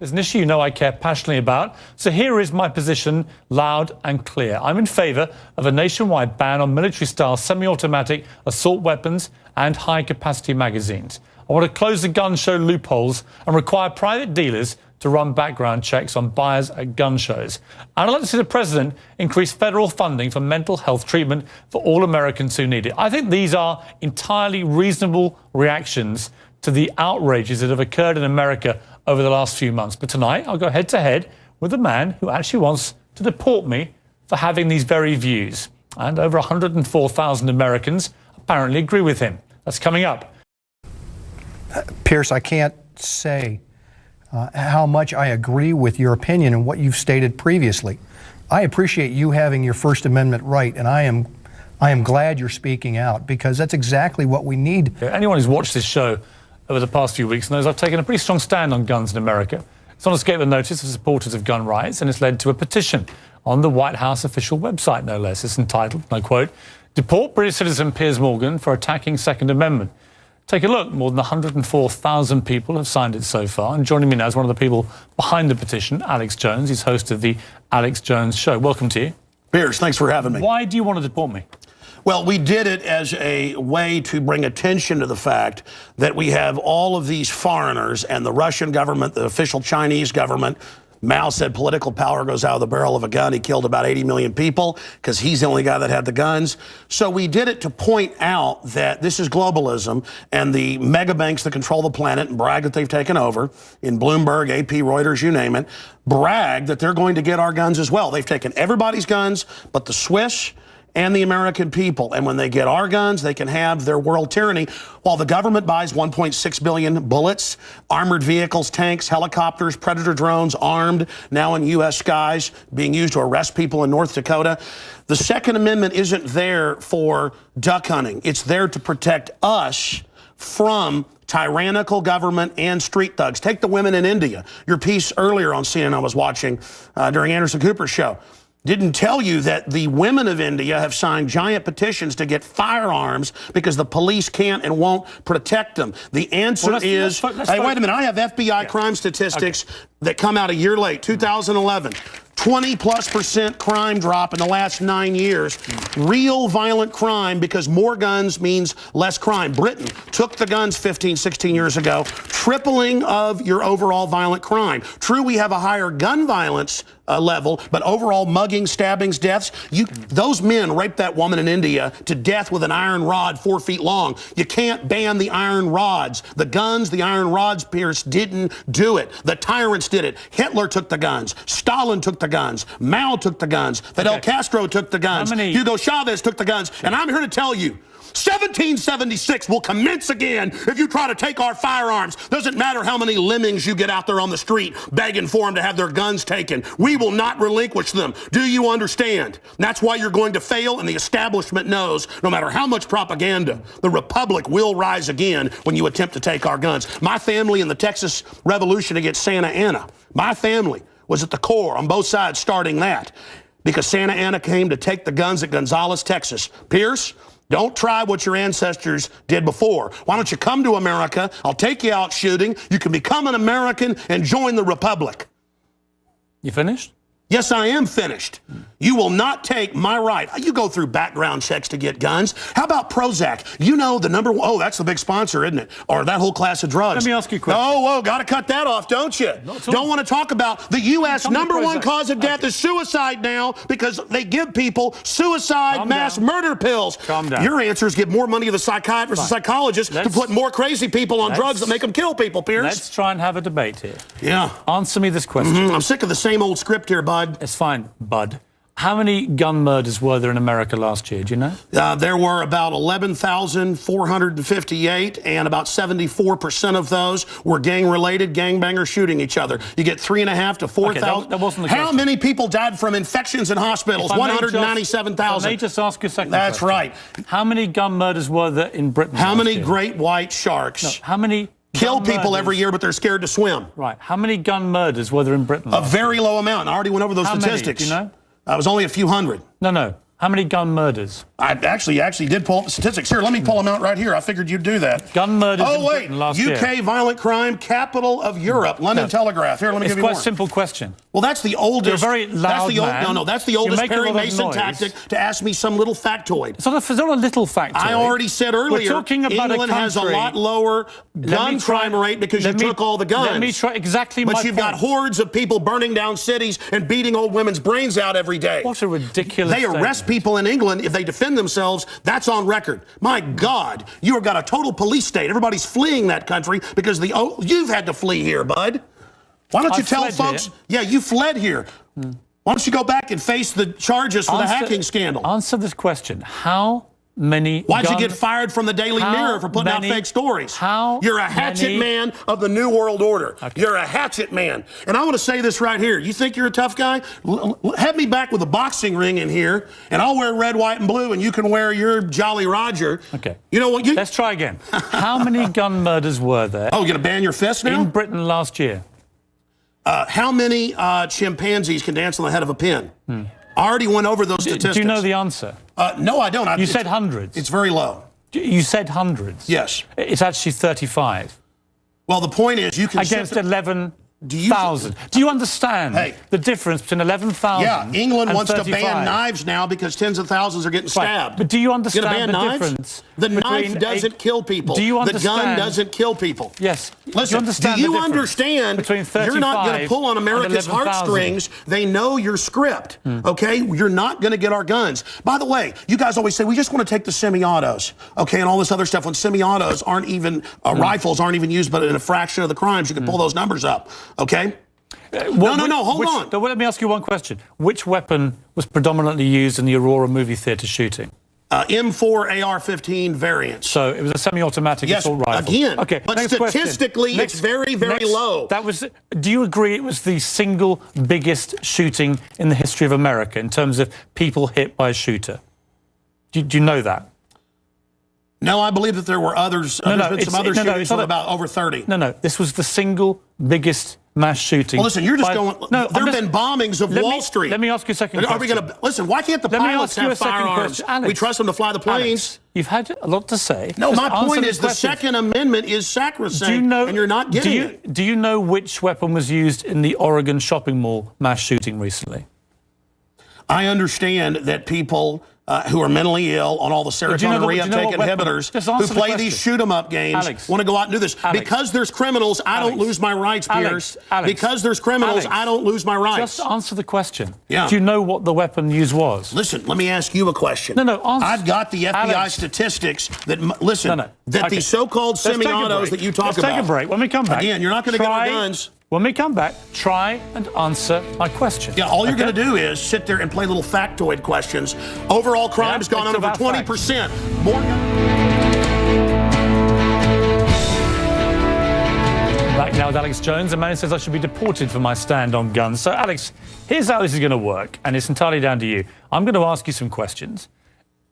It's an issue you know I care passionately about. So here is my position, loud and clear. I'm in favour of a nationwide ban on military-style semi-automatic assault weapons and high-capacity magazines. I want to close the gun show loopholes and require private dealers to run background checks on buyers at gun shows. And I'd like to see the president increase federal funding for mental health treatment for all Americans who need it. I think these are entirely reasonable reactions to the outrages that have occurred in America over the last few months. But tonight, I'll go head-to-head with a man who actually wants to deport me for having these very views. And over 104,000 Americans apparently agree with him. That's coming up. Piers, I can't say how much I agree with your opinion and what you've stated previously. I appreciate you having your First Amendment right, and I am glad you're speaking out, because that's exactly what we need. Anyone who's watched this show over the past few weeks knows I've taken a pretty strong stand on guns in America. It's not escaped the notice of supporters of gun rights, and it's led to a petition on the White House official website, no less. It's entitled, and I quote, "Deport British citizen Piers Morgan for attacking Second Amendment." Take a look. More than 104,000 people have signed it so far. And joining me now is one of the people behind the petition, Alex Jones. He's host of the Alex Jones Show. Welcome to you. Piers, thanks for having me. Why do you want to deport me? Well, we did it as a way to bring attention to the fact that we have all of these foreigners and the Russian government, the official Chinese government. Mao said political power goes out of the barrel of a gun. He killed about 80 million people because he's the only guy that had the guns. So we did it to point out that this is globalism, and the mega banks that control the planet and brag that they've taken over, in Bloomberg, AP, Reuters, you name it, brag that they're going to get our guns as well. They've taken everybody's guns but the Swiss and the American people. And when they get our guns, they can have their world tyranny, while the government buys 1.6 billion bullets, armored vehicles, tanks, helicopters, Predator drones, armed, now in U.S. skies, being used to arrest people in North Dakota. The Second Amendment isn't there for duck hunting. It's there to protect us from tyrannical government and street thugs. Take the women in India. Your piece earlier on CNN I was watching during Anderson Cooper's show didn't tell you that the women of India have signed giant petitions to get firearms because the police can't and won't protect them. The answer is, hey, wait a minute, I have FBI crime statistics that come out a year late, 2011. 20+% crime drop in the last 9 years. Real violent crime, because more guns means less crime. Britain took the guns 15, 16 years ago, tripling of your overall violent crime. True, we have a higher gun violence level, but overall mugging, stabbings, deaths, those men raped that woman in India to death with an iron rod 4 feet long. You can't ban the iron rods. The guns, the iron rods, Piers, didn't do it. The tyrants did it. Hitler took the guns. Stalin took the guns. Mao took the guns. Fidel Castro took the guns. Hugo Chavez took the guns. And I'm here to tell you, 1776 will commence again if you try to take our firearms. Doesn't matter how many lemmings you get out there on the street begging for them to have their guns taken. We will not relinquish them. Do you understand? That's why you're going to fail, and the establishment knows no matter how much propaganda, the Republic will rise again when you attempt to take our guns. My family in the Texas Revolution against Santa Anna, my family was at the core on both sides starting that, because Santa Anna came to take the guns at Gonzales, Texas. Piers, don't try what your ancestors did before. Why don't you come to America? I'll take you out shooting. You can become an American and join the Republic. You finished? Yes, I am finished. You will not take my right. You go through background checks to get guns. How about Prozac? You know the number one, oh, that's the big sponsor, isn't it? Or that whole class of drugs. Let me ask you a question. Oh, got to cut that off, don't you? Don't want to talk about the U.S. number one cause of death is suicide now, because they give people suicide mass murder pills. Calm down. Your answer is give more money to the psychiatrists and psychologists to put more crazy people on drugs that make them kill people, Piers. Let's try and have a debate here. Yeah. Answer me this question. I'm sick of the same old script here, bud. It's fine, bud. How many gun murders were there in America last year? Do you know? There were about 11,458, and about 74% of those were gang-related, gangbangers shooting each other. You get 3,500 to 4,000. That wasn't the How question. many people died from infections in hospitals? 197,000. Let me just ask you a second That's question. right. How many gun murders were there in Britain? How many year? great white sharks? No, how many kill people every year, but they're scared to swim? Right. How many gun murders were there in Britain? A very low amount. I already went over those statistics. Many, do you know? It was only a few hundred. No. How many gun murders? I actually did pull up the statistics. Here, let me pull them out right here. I figured you'd do that. Gun murders in Oh, wait. Britain last year. UK violent crime, capital of Europe. London Telegraph. Here, let me give you more. It's quite a simple question. Well, that's the oldest. You're a very loud man. No, that's the oldest You make a Perry lot of Mason noise. tactic to ask me some little factoid. It's not a little factoid. I already said earlier, We're talking about England a has a country- lot lower gun crime rate because you took all the guns. Let me try exactly my But you've got point. hordes of people burning down cities and beating old women's brains out every day. What a ridiculous They arrest statement. people in England if they defend themselves. That's on record. My God, you have got a total police state. Everybody's fleeing that country because you've had to flee here, bud. Why don't you tell fled folks? here. Yeah, you fled here. Why don't you go back and face the charges for the hacking scandal? Answer this question. How many Why'd you get fired from the Daily Mirror for putting out fake stories? You're a hatchet man of the New World Order. Okay. You're a hatchet man. And I want to say this right here. You think you're a tough guy? Have me back with a boxing ring in here, and I'll wear red, white, and blue, and you can wear your Jolly Roger. Okay. You know what? Let's try again. How many gun murders were there Oh, you're going to ban your fist now? in Britain last year? How many chimpanzees can dance on the head of a pin? I already went over those statistics. Do you know the answer? No, I don't. You said hundreds. It's very low. You said hundreds. Yes. It's actually 35. Well, the point is you can Against 11,000. Do you understand the difference between 11,000 Yeah, England and wants 35? to ban knives now because tens of thousands are getting stabbed. Right. But do you understand ban the knives? difference? The between knife doesn't kill people. Do you The gun understand? doesn't kill people. Yes. Listen, do you understand between 35 you're not going to pull on America's and 11,000? heartstrings. They know your script, okay? You're not going to get our guns. By the way, you guys always say, we just want to take the semi-autos, okay, and all this other stuff when semi-autos aren't even, rifles aren't even used but in a fraction of the crimes. You can pull those numbers up, okay? No, hold on. Let me ask you one question. Which weapon was predominantly used in the Aurora movie theatre shooting? M4 AR-15 variants. So it was a semi-automatic assault rifle. Again. Okay, But next statistically, question. it's very, very low. That was. Do you agree it was the single biggest shooting in the history of America in terms of people hit by a shooter? Do you know that? No, I believe that there were others. There's been some other shootings with about over 30. No. This was the single biggest mass shooting. Well, listen, you're just going. No, there have been bombings of Wall Street. Let me ask you a second question. Are we going to listen? Why can't the pilots have firearms? Alex, we trust them to fly the planes. Alex, you've had a lot to say. No, Just my point answer is the question. Second Amendment is sacrosanct, and you're not getting it. Do you know which weapon was used in the Oregon shopping mall mass shooting recently? I understand that people who are mentally ill on all the serotonin reuptake inhibitors who play these shoot-'em-up games want to go out and do this. Because there's criminals, I don't lose my rights, Piers. Because there's criminals, I don't lose my rights. Just answer the question. Yeah. Do you know what the weapon used was? Listen, let me ask you a question. No, answer. I've got the FBI statistics that, that these so-called semi-autos that you talk about. Let's take a break. When we come back. Again, you're not going to get our guns. When we come back, try and answer my question. Yeah, all you're going to do is sit there and play little factoid questions. Overall crime's gone up over 20%. More Back now with Alex Jones. A man says I should be deported for my stand on guns. So, Alex, here's how this is going to work, and it's entirely down to you. I'm going to ask you some questions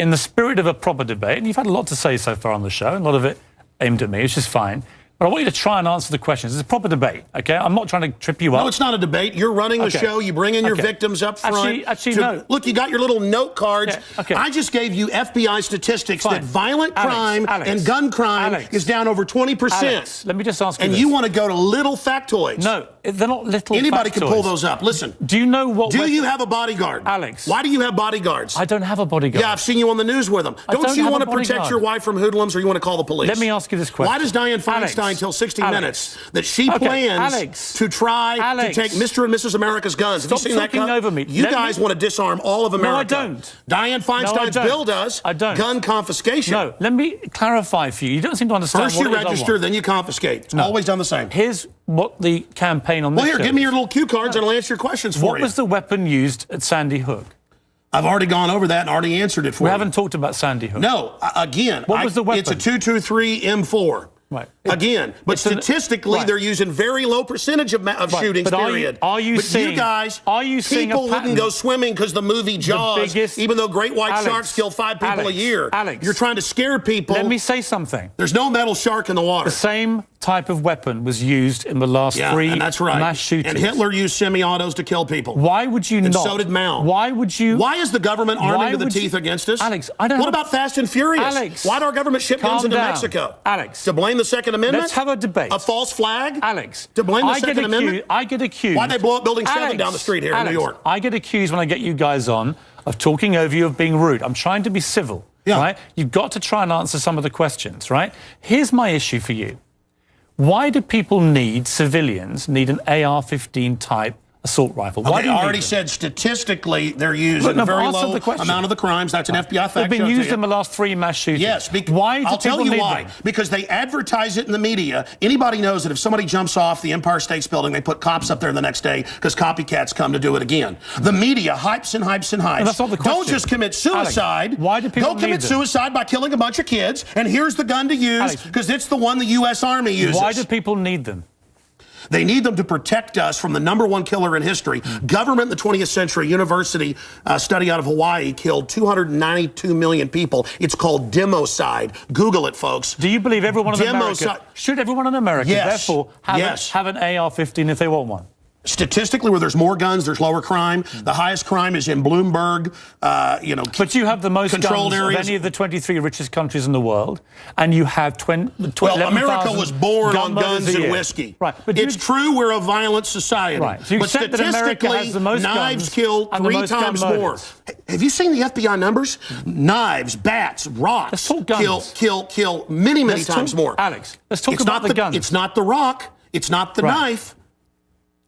in the spirit of a proper debate, and you've had a lot to say so far on the show, and a lot of it aimed at me, which is fine. But I want you to try and answer the questions. It's a proper debate, okay? I'm not trying to trip you up. No, it's not a debate. You're running the show. You bring in your victims up front. Actually, no. Look, you got your little note cards. Yeah, okay. I just gave you FBI statistics that violent crime and gun crime is down over 20%. Alex, let me just ask you And this. you want to go to little factoids. No, they're not little Anybody factoids. can pull those up. Listen. Do you know what... Do you have a bodyguard? Alex. Why do you have bodyguards? I don't have a bodyguard. Yeah, I've seen you on the news with them. Don't you want to protect bodyguard. your wife from hoodlums, or you want to call the police? Let me ask you this question. Why does Dianne Feinstein tell 60 Minutes that she plans to try to take Mr. and Mrs. America's guns? Stop Have you seen that? talking over me. You guys want to disarm all of America. No, I don't. Dianne Feinstein's bill does. I don't. Gun confiscation. No, let me clarify for you. You don't seem to understand First what you it is I register, want. then you confiscate. It's always done the same. Here's what the campaign on this Well, here, shows. give me your little cue cards and I'll answer your questions for you. What was the weapon used at Sandy Hook? I've already gone over that and already answered it for you. We haven't talked about Sandy Hook. No, again, What was the weapon? It's a 223 M4. Right. Again, but statistically, they're using very low percentage of shootings. But period. Are you but seeing? You guys, are you seeing people a pattern? wouldn't go swimming because the movie Jaws, even though great white sharks kill 5 people a year. Alex, you're trying to scare people. Let me say something. There's no metal shark in the water. The same type of weapon was used in the last three and that's right. mass shootings. And Hitler used semi-autos to kill people. Why would you and not? So did Mao. Why would you? Why is the government arming to the teeth against us? Alex, I don't What have about Fast and Furious? Alex, why did our government ship guns into down. Mexico? Alex. To blame the Second Amendment? Let's have a debate. A false flag? Alex. To blame the Second Amendment? I get accused. Why'd they blow up Building 7 down the street here in New York? I get accused when I get you guys on of talking over you, of being rude. I'm trying to be civil, right? You've got to try and answer some of the questions, right? Here's my issue for you. Why do people civilians need an AR-15 type assault rifle? Why do you I already said statistically they're used in a very low amount of the crimes. That's an FBI fact. They've been used in the last 3 mass shootings. Yes. Why do I'll tell you why. them? Because they advertise it in the media. Anybody knows that if somebody jumps off the Empire State Building, they put cops up there the next day because copycats come to do it again. The media hypes and hypes and hypes. No, that's not the question. Don't just commit suicide. Alex, why do people Go commit suicide by killing a bunch of kids, and here's the gun to use because it's the one the U.S. Army uses. Why do people need them? They need them to protect us from the #1 killer in history. Government in the 20th century, university study out of Hawaii killed 292 million people. It's called democide. Google it, folks. Do you believe everyone in America, should everyone in America, therefore, have an AR-15 if they want one? Statistically, where there's more guns, there's lower crime. The highest crime is in Bloomberg, But you have the most controlled guns areas. of any of the 23 richest countries in the world, and you have Well, America was born on guns and whiskey. Right. But it's true we're a violent society. Right. So you but accept that America statistically, has the most knives guns kill and the 3 most gun times more. murders. Have you seen the FBI numbers? Knives, bats, rocks kill many times more. Alex, let's talk about the guns. It's not the rock. It's not the knife.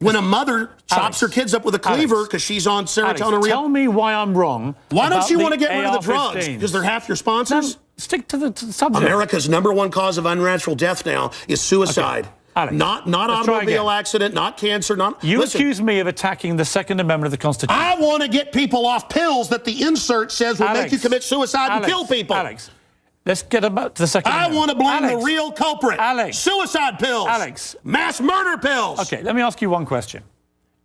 When a mother chops her kids up with a cleaver because she's on serotonin. Tell me why I'm wrong. Why don't you want to get rid of the drugs? Because they're half your sponsors? No, stick to the subject. America's #1 cause of unnatural death now is suicide. Alex, not automobile accident, not cancer, You accuse me of attacking the Second Amendment of the Constitution. I want to get people off pills that the insert says will make you commit suicide and kill people. Alex, let's get about the Second Amendment. I want to blame the real culprit. Suicide pills. Mass murder pills. Okay, let me ask you one question.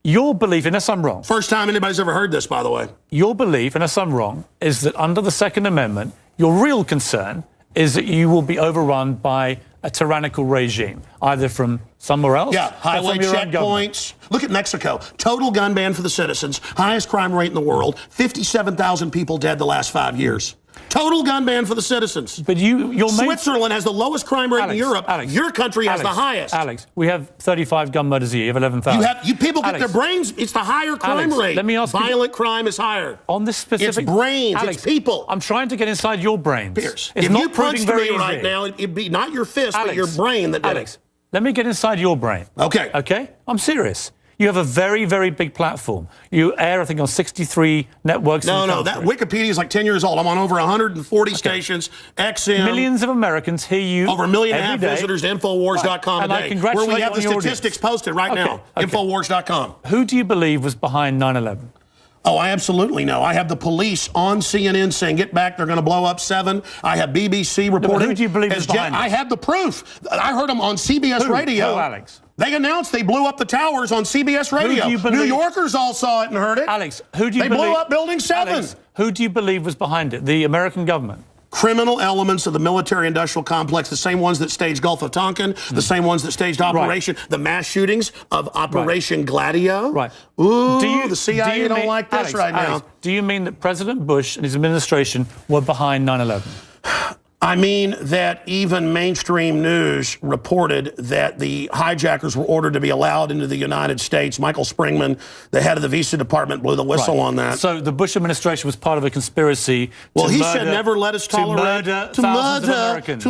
Your belief, unless I'm wrong. First time anybody's ever heard this, by the way. Your belief, unless I'm wrong, is that under the Second Amendment, your real concern is that you will be overrun by a tyrannical regime, either from somewhere else. Yeah, highway or from your own checkpoints. Look at Mexico. Total gun ban for the citizens. Highest crime rate in the world. 57,000 people dead the last 5 years. Total gun ban for the citizens. But Switzerland has the lowest crime rate in Europe. Your country has the highest. Alex, we have 35 gun murders a year. You have 11,000. You people get their brains. It's the higher crime rate. Let me ask Violent crime is higher. On this specific... It's brains. It's people. I'm trying to get inside your brains. Piers, if you punched me right now, it'd be not your fist, but your brain that did it. Let me get inside your brain. Okay. Okay? I'm serious. You have a very, very big platform. You air, I think, on 63 networks. No, that Wikipedia is like 10 years old. I'm on over 140 stations, XM. Millions of Americans hear you over 1.5 million visitors to Infowars.com and today, I congratulate where we have the your statistics posted right now, Infowars.com. Who do you believe was behind 9/11? Oh, I absolutely know. I have the police on CNN saying, get back, they're going to blow up 7. I have BBC reporting. Who do you believe is behind I have the proof. I heard them on CBS Radio. Who, Alex? They announced they blew up the towers on CBS Radio. New Yorkers all saw it and heard it. Alex, who do you believe? They blew up Building 7. Alex, who do you believe was behind it? The American government? Criminal elements of the military-industrial complex, the same ones that staged Gulf of Tonkin, the same ones that staged the mass shootings of Operation Gladio. Right. Ooh, the CIA don't like this now. Do you mean that President Bush and his administration were behind 9/11? I mean that even mainstream news reported that the hijackers were ordered to be allowed into the United States. Michael Springman, the head of the Visa Department, blew the whistle on that. So the Bush administration was part of a conspiracy he said never let us tolerate thousands of Americans.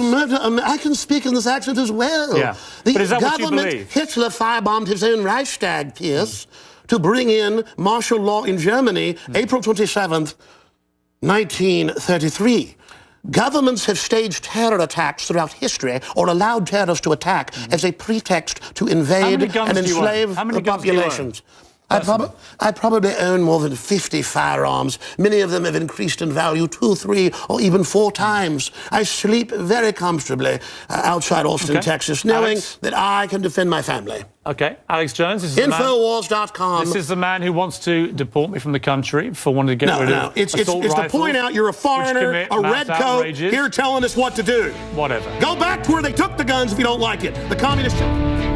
I can speak in this accent as well. Yeah. But is that what you believe? Hitler firebombed his own Reichstag, Piers, to bring in martial law in Germany, April 27th, 1933. Governments have staged terror attacks throughout history or allowed terrorists to attack as a pretext to invade and enslave the populations. I probably own more than 50 firearms. Many of them have increased in value 2, 3, or even 4 times. I sleep very comfortably outside Austin, Texas, knowing that I can defend my family. Okay, Alex Jones. This is Infowars.com. This is the man who wants to deport me from the country for wanting to get rid of it's to point out you're a foreigner, a red coat, here telling us what to do. Whatever. Go back to where they took the guns if you don't like it. The communist...